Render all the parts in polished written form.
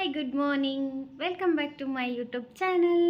Hi, good morning. Welcome back to my YouTube channel.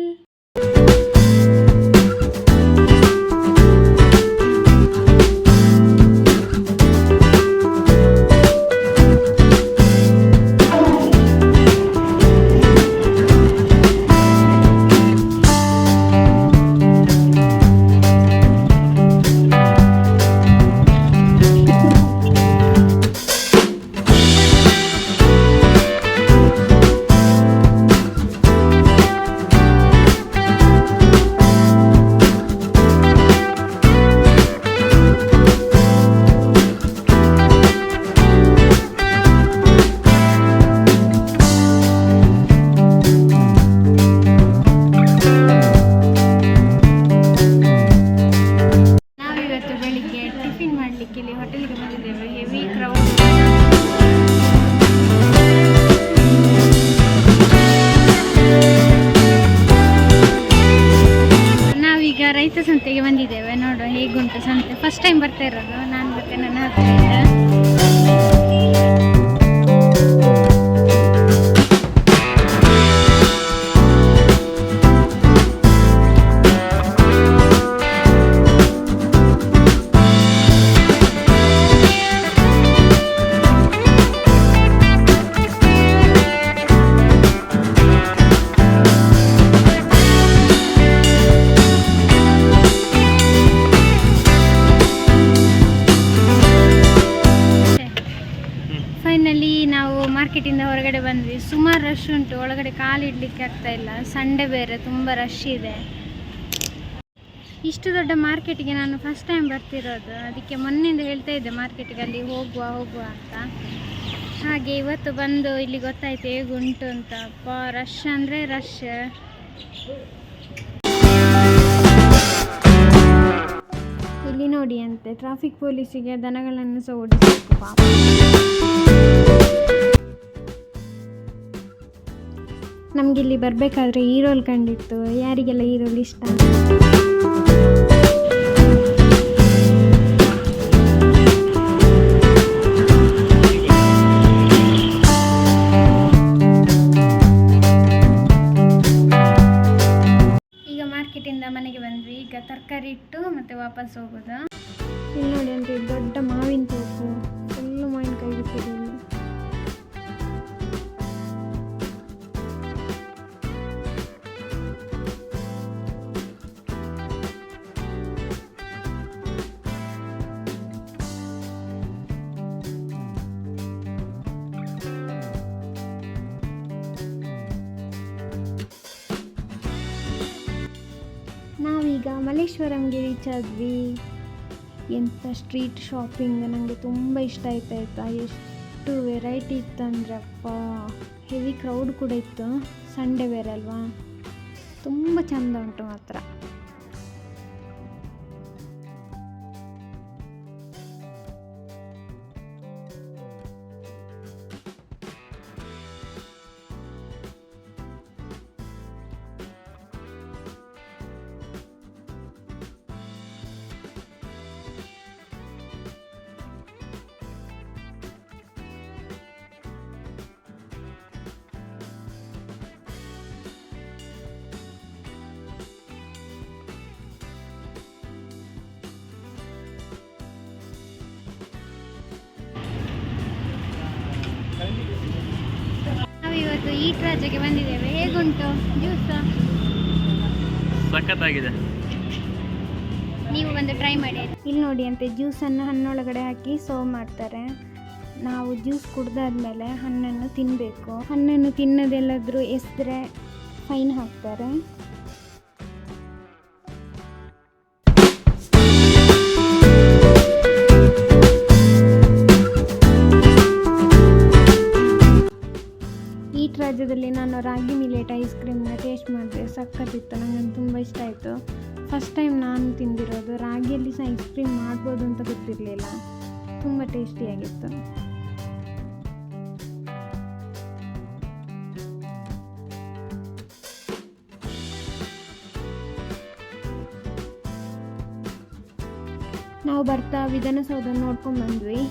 ನಾವಿವತ್ತು ಬೆಳಿಗ್ಗೆ tiffin ಮಾಡಲಿಕ್ಕೆ ಇಲ್ಲಿ ಹೋಟೆಲ್ಗೆ ಬಂದಿದ್ದೇವೆ. Heavy crowd. ನಾವೀಗ ರೈತ ಸಂತೆಗೆ ಬಂದಿದ್ದೇವೆ. ನೋಡುವ ಹೇಗುಂಟು ಸಂತೆ. ಫಸ್ಟ್ ಟೈಮ್ ಬರ್ತಾ ಇರೋದು ನಾನು ಮತ್ತೆ ನನ್ನ ಹಸ್ಬೆಂಡ್. ಫೈನಲಿ ನಾವು ಮಾರ್ಕೆಟಿಂದ ಹೊರಗಡೆ ಬಂದ್ವಿ. ಸುಮಾರು ರಶ್ ಉಂಟು, ಒಳಗಡೆ ಕಾಲಿಡಲಿಕ್ಕೆ ಆಗ್ತಾ ಇಲ್ಲ. ಸಂಡೇ ಬೇರೆ, ತುಂಬ ರಶ್ ಇದೆ. ಇಷ್ಟು ದೊಡ್ಡ ಮಾರ್ಕೆಟಿಗೆ ನಾನು ಫಸ್ಟ್ ಟೈಮ್ ಬರ್ತಿರೋದು. ಅದಕ್ಕೆ ಮೊನ್ನೆಯಿಂದ ಹೇಳ್ತಾ ಇದ್ದೆ ಮಾರ್ಕೆಟಿಗೆ ಅಲ್ಲಿ ಹೋಗುವ ಅಂತ. ಹಾಗೆ ಇವತ್ತು ಬಂದು ಇಲ್ಲಿ ಗೊತ್ತಾಯ್ತು ಹೇಗುಂಟು ಅಂತ. ರಶ್ ಅಂದರೆ ರಶ್. ಇಲ್ಲಿ ನೋಡಿ ಅಂತೆ ಟ್ರಾಫಿಕ್ ಪೊಲೀಸಿಗೆ ದನಗಳನ್ನು ಸಹ ಓಡಿಸಬೇಕು ಪಾಪ. ನಮಗಿಲ್ಲಿ ಬರಬೇಕಾದ್ರೆ ಈರೋಲ್ ಕಂಡಿತ್ತು. ಯಾರಿಗೆಲ್ಲ ಈರೋಲ್ ಇಷ್ಟ? ಈಗ ಮಾರ್ಕೆಟಿಂದ ಮನೆಗೆ ಬಂದ್ವಿ. ಈಗ ತರಕಾರಿ ಇಟ್ಟು ಮತ್ತೆ ವಾಪಸ್ ಹೋಗೋದು. ಇಲ್ಲಿ ನೋಡಿ ಅಂದರೆ ದೊಡ್ಡ ಮಾವಿನ ತೋಪು, ಫುಲ್ಲು ಮಾವಿನಕಾಯಿ ಬಿಟ್ಟಿದೆ ಇಲ್ಲಿ. ನಾವೀಗ ಮಲ್ಲೇಶ್ವರಂಗೆ ರೀಚ್ ಆದ್ವಿ. ಎಂಥ ಸ್ಟ್ರೀಟ್ ಶಾಪಿಂಗ್, ನನಗೆ ತುಂಬ ಇಷ್ಟ ಆಯ್ತಾ. ಎಷ್ಟು ವೆರೈಟಿ ಇತ್ತು ಅಂದರೆ ಅಪ್ಪ. ಹೆವಿ ಕ್ರೌಡ್ ಕೂಡ ಇತ್ತು. ಸಂಡೇ ಬೇರೆ ಅಲ್ವಾ, ತುಂಬ ಚೆಂದ ಉಂಟು ಮಾತ್ರ. ನಾವಿವತ್ತು ಈಟ್ ರಾಜ್ಯಕ್ಕೆ ಬಂದಿದ್ದೇವೆ. ಹೇಗುಂಟು ಜ್ಯೂಸ್? ಸಖತ್ತಾಗಿದೆ, ನೀವು ಬಂದು ಟ್ರೈ ಮಾಡಿ. ಇಲ್ಲಿ ನೋಡಿ ಅಂತೆ ಜ್ಯೂಸನ್ನು ಹಣ್ಣೊಳಗಡೆ ಹಾಕಿ ಸರ್ವ್ ಮಾಡ್ತಾರೆ. ನಾವು ಜ್ಯೂಸ್ ಕುಡ್ದಾದ್ಮೇಲೆ ಹಣ್ಣನ್ನು ತಿನ್ನಬೇಕು. ಹಣ್ಣನ್ನು ತಿನ್ನೋದೆಲ್ಲಾದರೂ ಎಸೆದ್ರೆ ಫೈನ್ ಹಾಕ್ತಾರೆ. ಈಟ್ ರಾಜ್ಯದಲ್ಲಿ ನಾನು ರಾಗಿ ಮಿಲೆಟ್ ಐಸ್ ಕ್ರೀಮ್ನ ಟೇಸ್ಟ್ ಮಾಡಿದೆ. ಸಖತ್ತಿತ್ತು, ನನಗೆ ತುಂಬ ಇಷ್ಟ ಆಯಿತು. ಫಸ್ಟ್ ಟೈಮ್ ನಾನು ತಿಂದಿರೋದು. ರಾಗಿಯಲ್ಲಿ ಸಹ ಐಸ್ ಕ್ರೀಮ್ ಮಾಡ್ಬೋದು ಅಂತ ಗೊತ್ತಿರಲಿಲ್ಲ. ತುಂಬ ಟೇಸ್ಟಿಯಾಗಿತ್ತು. ನಾವು ಬರ್ತಾ ವಿಧಾನಸೌಧ ನೋಡ್ಕೊಂಡು ಬಂದ್ವಿ.